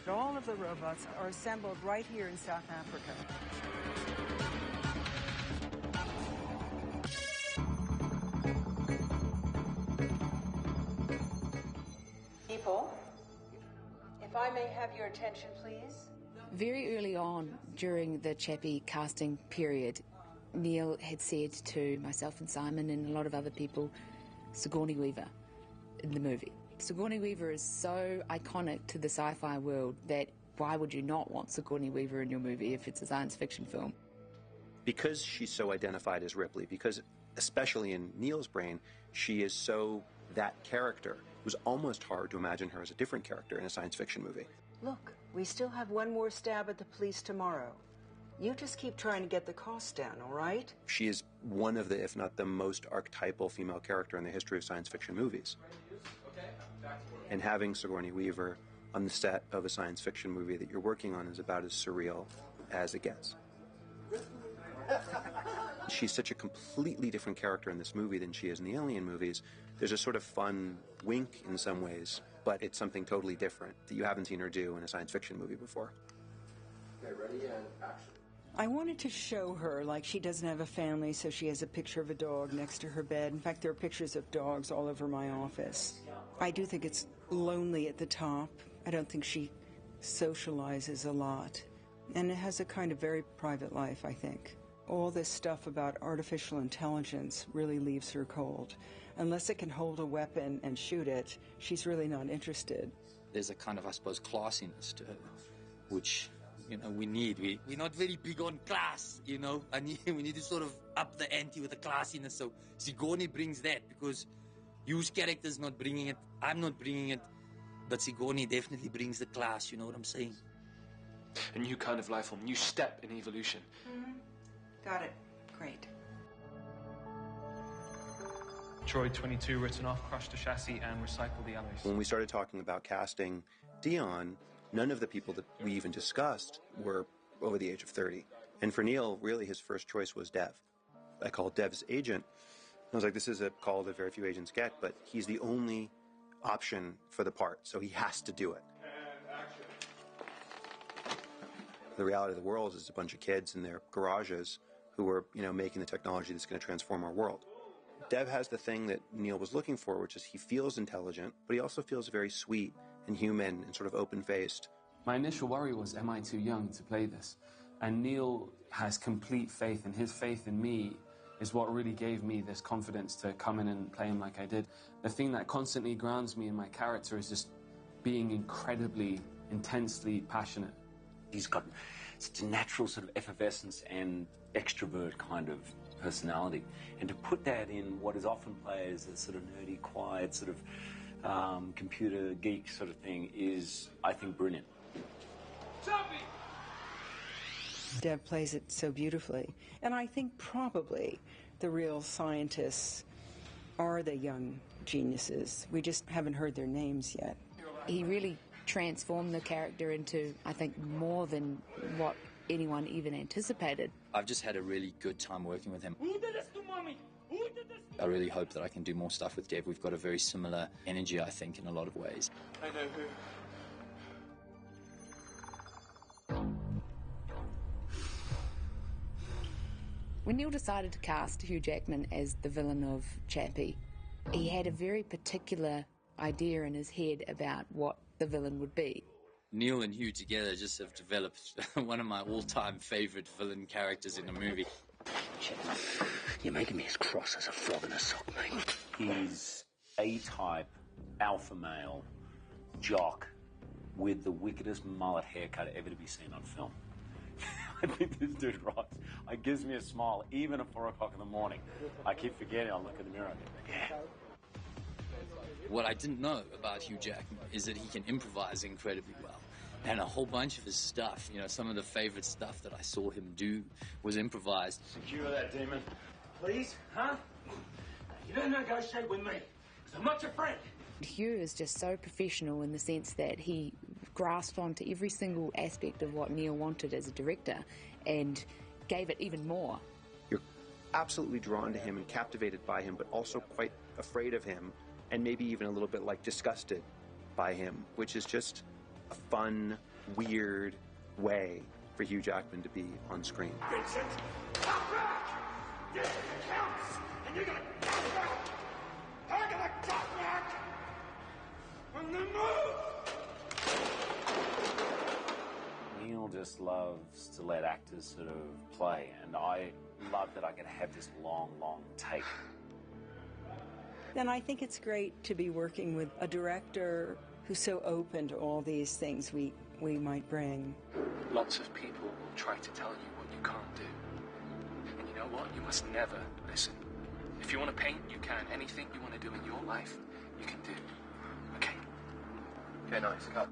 All of the robots are assembled right here in South Africa. People, if I may have your attention, please. Very early on during the Chappie casting period, Neil had said to myself and Simon and a lot of other people, Sigourney Weaver in the movie. Sigourney Weaver is so iconic to the sci-fi world that why would you not want Sigourney Weaver in your movie if it's a science fiction film? Because she's so identified as Ripley, because especially in Neil's brain, she is so that character, it was almost hard to imagine her as a different character in a science fiction movie. Look, we still have one more stab at the police tomorrow. You just keep trying to get the costs down, all right? She is one of the, if not the most archetypal female character in the history of science fiction movies. And having Sigourney Weaver on the set of a science fiction movie that you're working on is about as surreal as it gets. She's such a completely different character in this movie than she is in the Alien movies. There's a sort of fun wink in some ways, but it's something totally different that you haven't seen her do in a science fiction movie before. Okay, ready and action. I wanted to show her, like, she doesn't have a family, so she has a picture of a dog next to her bed. In fact, there are pictures of dogs all over my office. I do think it's lonely at the top. I don't think she socializes a lot. And it has a kind of very private life, I think. All this stuff about artificial intelligence really leaves her cold. Unless it can hold a weapon and shoot it, she's really not interested. There's a kind of, I suppose, classiness to her, which, you know, we need. We're not very big on class, you know, and we need to sort of up the ante with the classiness. So Sigourney brings that, because Hugh's character's not bringing it, I'm not bringing it, but Sigourney definitely brings the class, you know what I'm saying? A new kind of life form, new step in evolution. Mm-hmm. Got it. Great. Droid 22 written off, crush the chassis and recycle the alloys. When we started talking about casting Dion, none of the people that we even discussed were over the age of 30. And for Neil, really his first choice was Dev. I called Dev's agent. I was like, this is a call that very few agents get, but he's the only option for the part, so he has to do it. The reality of the world is a bunch of kids in their garages who are, you know, making the technology that's going to transform our world. Dev has the thing that Neil was looking for, which is he feels intelligent, but he also feels very sweet and human and sort of open-faced. My initial worry was, am I too young to play this? And Neil has complete faith, and his faith in me is what really gave me this confidence to come in and play him like I did. The thing that constantly grounds me in my character is just being incredibly, intensely passionate. He's got such a natural sort of effervescence and extrovert kind of personality. And to put that in what is often played as a sort of nerdy, quiet, sort of computer geek sort of thing is, I think, brilliant. Chappie! Dev plays it so beautifully. And I think probably the real scientists are the young geniuses. We just haven't heard their names yet. He really transformed the character into, I think, more than what anyone even anticipated. I've just had a really good time working with him. Who did this to mommy? Who did this? I really hope that I can do more stuff with Dev. We've got a very similar energy, I think, in a lot of ways. I know who. When Neil decided to cast Hugh Jackman as the villain of Chappie, he had a very particular idea in his head about what the villain would be. Neil and Hugh together just have developed one of my all-time favourite villain characters in a movie. You're making me as cross as a frog in a sock, mate. He's A-type, alpha male, jock, with the wickedest mullet haircut ever to be seen on film. I think this dude rocks. It gives me a smile, even at 4 o'clock in the morning. I keep forgetting, I'll look in the mirror and go, yeah. What I didn't know about Hugh Jackman is that he can improvise incredibly well. And a whole bunch of his stuff, you know, some of the favourite stuff that I saw him do was improvised. Secure that demon. Please, huh? You don't negotiate with me, because I'm not your friend. Hugh is just so professional in the sense that he grasped onto every single aspect of what Neil wanted as a director and gave it even more. You're absolutely drawn to him and captivated by him, but also quite afraid of him, and maybe even a little bit like disgusted by him, which is just a fun weird way for Hugh Jackman to be on screen. Vincent, come back! This counts, and you're gonna come back! I'm gonna come back! On the move! Neil just loves to let actors sort of play, and I love that I can have this long, long take. Then I think it's great to be working with a director who's so open to all these things we might bring. Lots of people will try to tell you what you can't do. And you know what? You must never listen. If you want to paint, you can. Anything you want to do in your life, you can do. Okay? Okay, nice. Cut.